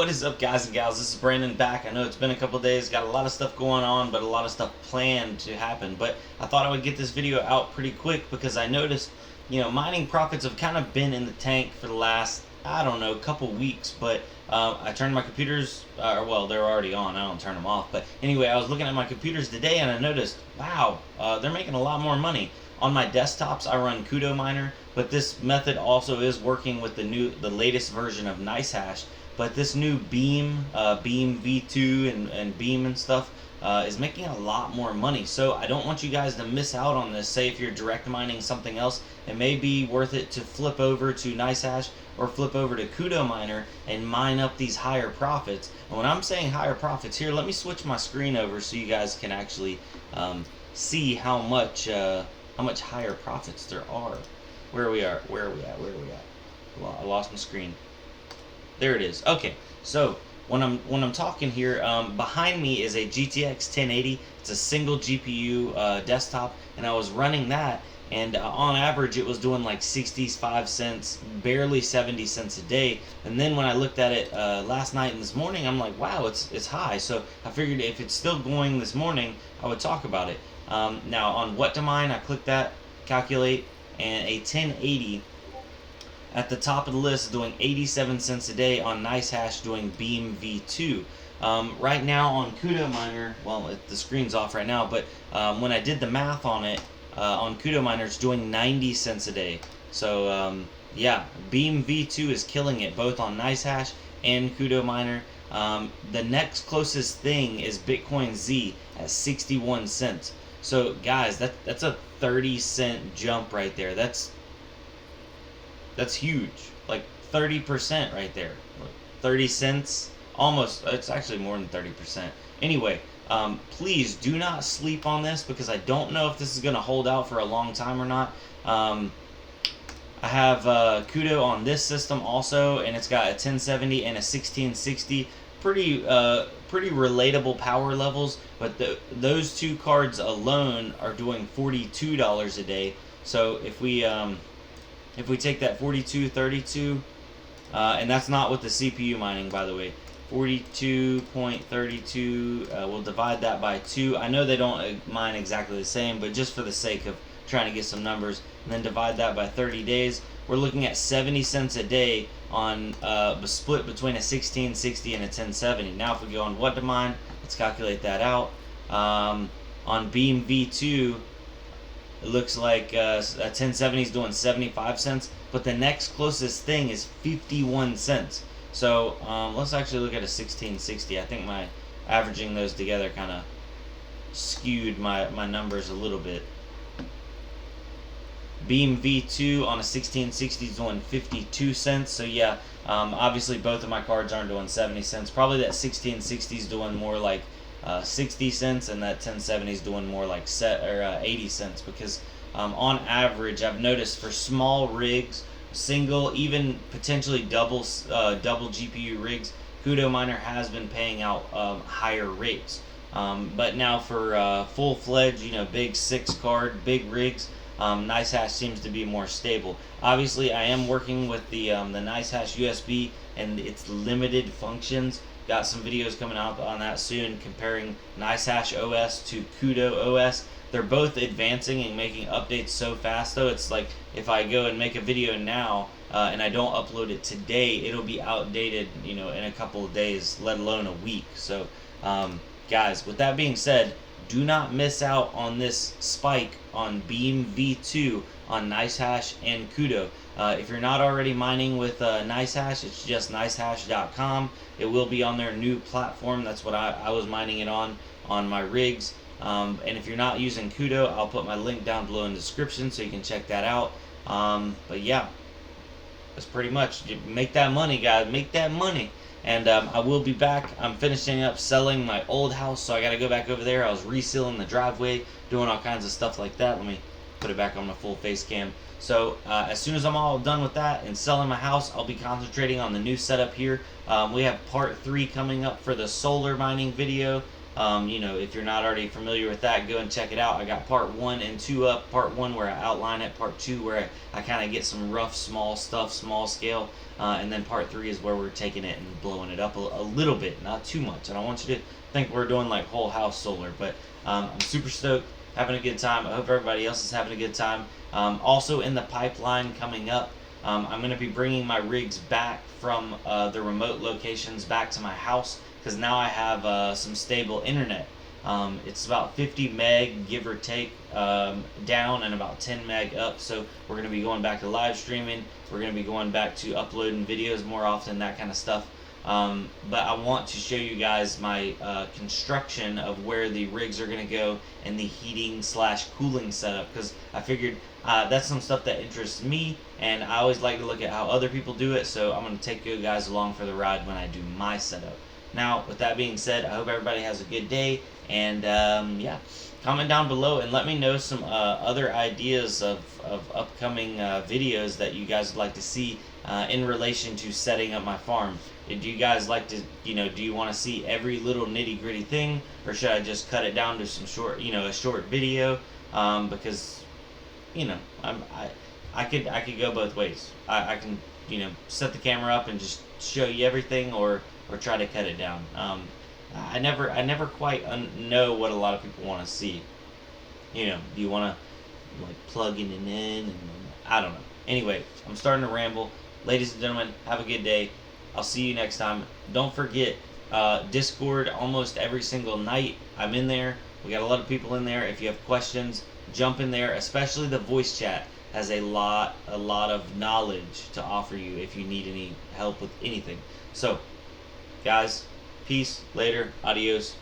What is up, guys and gals? This is Brandon back. I know it's been a couple days, got a lot of stuff going on, but a lot of stuff planned to happen. But I thought I would get this video out pretty quick because I noticed, mining profits have kind of been in the tank for the last, I don't know, couple weeks. But I turned my computers, well, they're already on. I don't turn them off. But anyway, I was looking at my computers today and I noticed, wow, they're making a lot more money. On my desktops, I run Kudo Miner, but this method also is working with the latest version of nicehash. But this new Beamv2 and Beam and stuff is making a lot more money. So I don't want you guys to miss out on this. Say if you're direct mining something else, it may be worth it to flip over to nicehash or flip over to Kudo Miner and mine up these higher profits. And when I'm saying higher profits here, let me switch my screen over so you guys can actually see how much higher profits there are. Where are we at? Well, I lost my screen. There it is. Okay, so when I'm talking here, behind me is a GTX 1080. It's a single GPU desktop, and I was running that, and on average it was doing like 65 cents, barely 70 cents a day. And then when I looked at it last night and this morning, I'm like, wow, it's high. So I figured if it's still going this morning, I would talk about it. Now on what to mine, I clicked that, calculate, and a 1080 at the top of the list is doing 87 cents a day on nicehash doing Beamv2. Right now on Kudo Miner, well, the screen's off right now, but when I did the math on it, on Kudo Miner, it's doing 90 cents a day. So yeah, Beamv2 is killing it both on nicehash and Kudo Miner. The next closest thing is Bitcoin Z at 61 cents. So guys, that's a 30-cent jump right there. That's huge. Like 30% right there. 30 cents, almost. It's actually more than 30%. Anyway, please do not sleep on this because I don't know if this is going to hold out for a long time or not. I have Kudo on this system also, and it's got a 1070 and a 1660. Pretty relatable power levels, but those two cards alone are doing $42 a day. So if we take that 42.32, and that's not with the CPU mining, by the way, 42.32, we'll divide that by 2. I know they don't mine exactly the same, but just for the sake of trying to get some numbers, and then divide that by 30 days, we're looking at 70 cents a day on a split between a 1660 and a 1070. Now if we go on what to mine, let's calculate that out. On Beamv2, it looks like a 1070 is doing 75 cents, but the next closest thing is 51 cents. So let's actually look at a 1660. I think my averaging those together kind of skewed my numbers a little bit. Beamv2 on a 1660 is doing 52 cents. So yeah, obviously both of my cards aren't doing 70 cents. Probably that 1660 is doing more like 60 cents, and that 1070 is doing more like 80 cents, because on average I've noticed for small rigs, single, even potentially double GPU rigs, Kudo Miner has been paying out higher rates. But now for full-fledged, big 6-card, big rigs, nicehash seems to be more stable. Obviously, I am working with the nicehash USB and its limited functions. Got some videos coming out on that soon, comparing nicehash OS to Kudo OS. They're both advancing and making updates so fast, though. It's like if I go and make a video now and I don't upload it today, it'll be outdated, in a couple of days, let alone a week. So, guys, with that being said, do not miss out on this spike on Beamv2 on nicehash and Kudo. If you're not already mining with nicehash, it's just nicehash.com. It will be on their new platform. That's what I was mining it on my rigs. And if you're not using Kudo, I'll put my link down below in the description so you can check that out. But yeah, that's pretty much. Make that money, guys. Make that money. And I will be back. I'm finishing up selling my old house, so I got to go back over there. I was resealing the driveway, doing all kinds of stuff like that. Let me put it back on my full face cam. So as soon as I'm all done with that and selling my house, I'll be concentrating on the new setup here. We have part 3 coming up for the solar mining video. You know, if you're not already familiar with that, go and check it out. I got part 1 and 2 up. Part 1 where I outline it, part 2 where I kind of get some rough small stuff, small scale, and then part 3 is where we're taking it and blowing it up a little bit, not too much. I don't want you to think we're doing like whole house solar, but I'm super stoked, having a good time. I hope everybody else is having a good time. Also in the pipeline coming up, I'm going to be bringing my rigs back from the remote locations back to my house, because now I have some stable internet. It's about 50 meg, give or take, down, and about 10 meg up. So we're going to be going back to live streaming. We're going to be going back to uploading videos more often, that kind of stuff. But I want to show you guys my construction of where the rigs are going to go and the heating / cooling setup, because I figured that's some stuff that interests me, and I always like to look at how other people do it, so I'm going to take you guys along for the ride when I do my setup. Now, with that being said, I hope everybody has a good day, and yeah, comment down below and let me know some other ideas of upcoming videos that you guys would like to see in relation to setting up my farm. Do you guys like to, do you want to see every little nitty gritty thing, or should I just cut it down to some short, a short video? Because, I could go both ways. I can, set the camera up and just show you everything, or try to cut it down. I never quite know what a lot of people want to see. Do you want to like plugging it in, and I don't know. Anyway, I'm starting to ramble. Ladies and gentlemen, have a good day. I'll see you next time. Don't forget, Discord almost every single night. I'm in there. We got a lot of people in there. If you have questions, jump in there. Especially the voice chat has a lot of knowledge to offer you if you need any help with anything. So, guys, peace, later, adios.